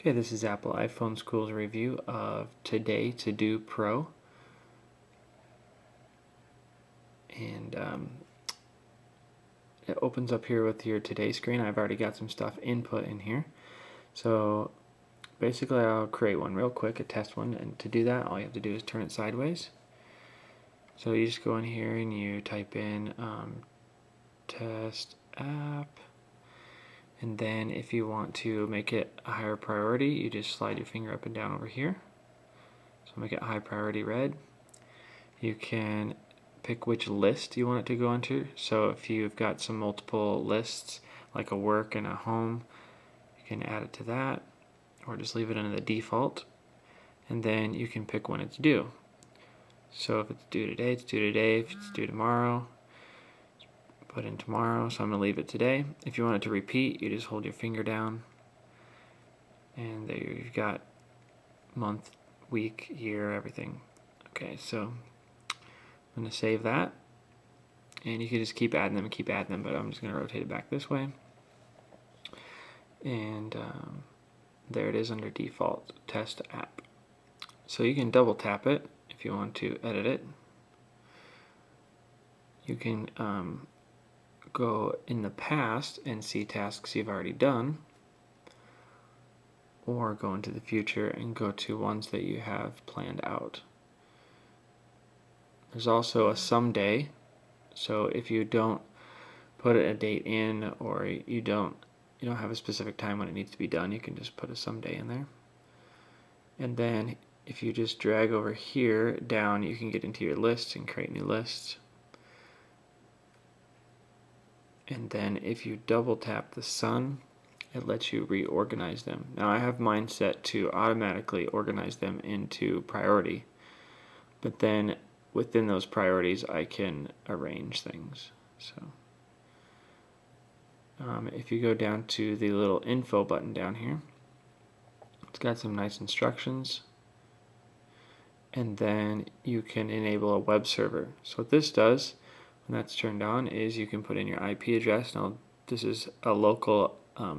Okay, this is Apple iPhone School's review of Todo Pro. And it opens up here with your Today screen. I've already got some stuff input in here. So basically I'll create one real quick, a test one, and to do that all you have to do is turn it sideways. So you just go in here and you type in test app. And then if you want to make it a higher priority, you just slide your finger up and down over here. So make it high priority red. You can pick which list you want it to go into. So if you've got some multiple lists, like a work and a home, you can add it to that, or just leave it in the default. And then you can pick when it's due. So if it's due today, it's due today. If it's due tomorrow, put in tomorrow, so I'm going to leave it today. If you want it to repeat, you just hold your finger down, and there you've got month, week, year, everything. Okay, so I'm going to save that, and you can just keep adding them, but I'm just going to rotate it back this way. And there it is under default, test app. So you can double tap it if you want to edit it. You can go in the past and see tasks you've already done, or go into the future and go to ones that you have planned out. There's also a someday, so if you don't put a date in, or you don't have a specific time when it needs to be done, you can just put a someday in there. And then if you just drag over here down, you can get into your lists and create new lists. And then if you double tap the sun, it lets you reorganize them. Now I have mine set to automatically organize them into priority, but then within those priorities I can arrange things. So if you go down to the little info button down here, it's got some nice instructions, and then you can enable a web server. So what this does when that's turned on is you can put in your IP address. Now this is a local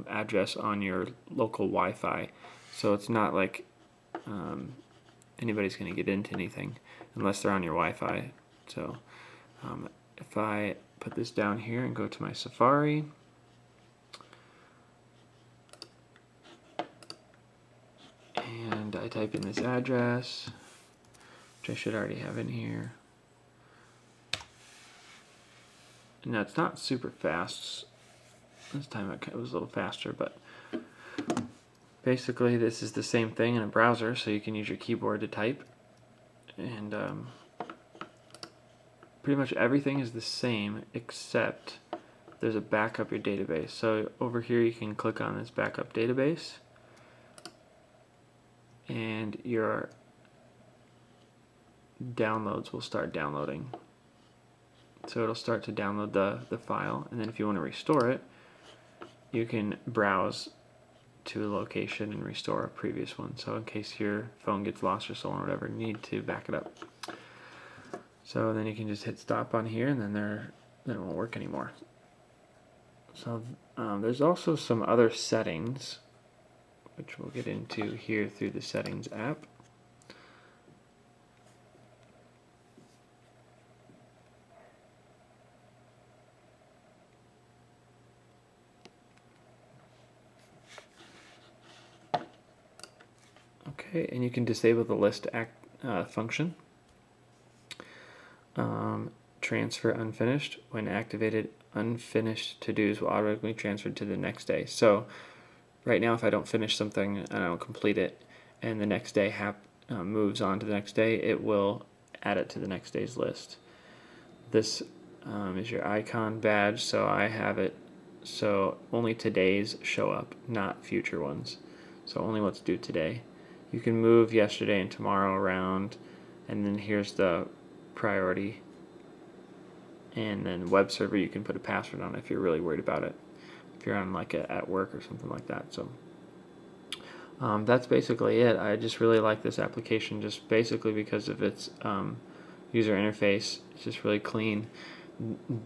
address on your local Wi-Fi, so it's not like anybody's going to get into anything unless they're on your Wi-Fi. So if I put this down here and go to my Safari, and I type in this address, which I should already have in here. Now it's not super fast. This time it was a little faster, but basically this is the same thing in a browser, so you can use your keyboard to type, and pretty much everything is the same except there's a backup your database. So over here you can click on this backup database, and your downloads will start downloading. So it'll start to download the file, and then if you want to restore it, you can browse to a location and restore a previous one. So in case your phone gets lost or stolen or whatever, you need to back it up. So then you can just hit stop on here, and then it won't work anymore. So there's also some other settings, which we'll get into here through the settings app. Okay, and you can disable the list function. Transfer unfinished. When activated, unfinished to-dos will automatically transfer to the next day. So right now if I don't finish something and I don't complete it, and the next day moves on to the next day, it will add it to the next day's list. This is your icon badge, so I have it so only today's show up, not future ones. So only what's due today. You can move yesterday and tomorrow around, and then here's the priority, and then web server you can put a password on if you're really worried about it, if you're on like at work or something like that. So that's basically it. I just really like this application just basically because of its user interface. It's just really clean.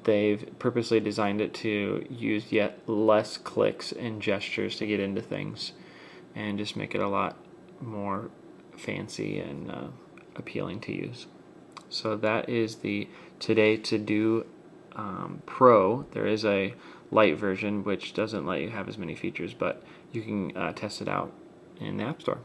They've purposely designed it to use yet less clicks and gestures to get into things, and just make it a lot more fancy and appealing to use. So that is the Today To Do Pro. There is a light version which doesn't let you have as many features, but you can test it out in the App Store.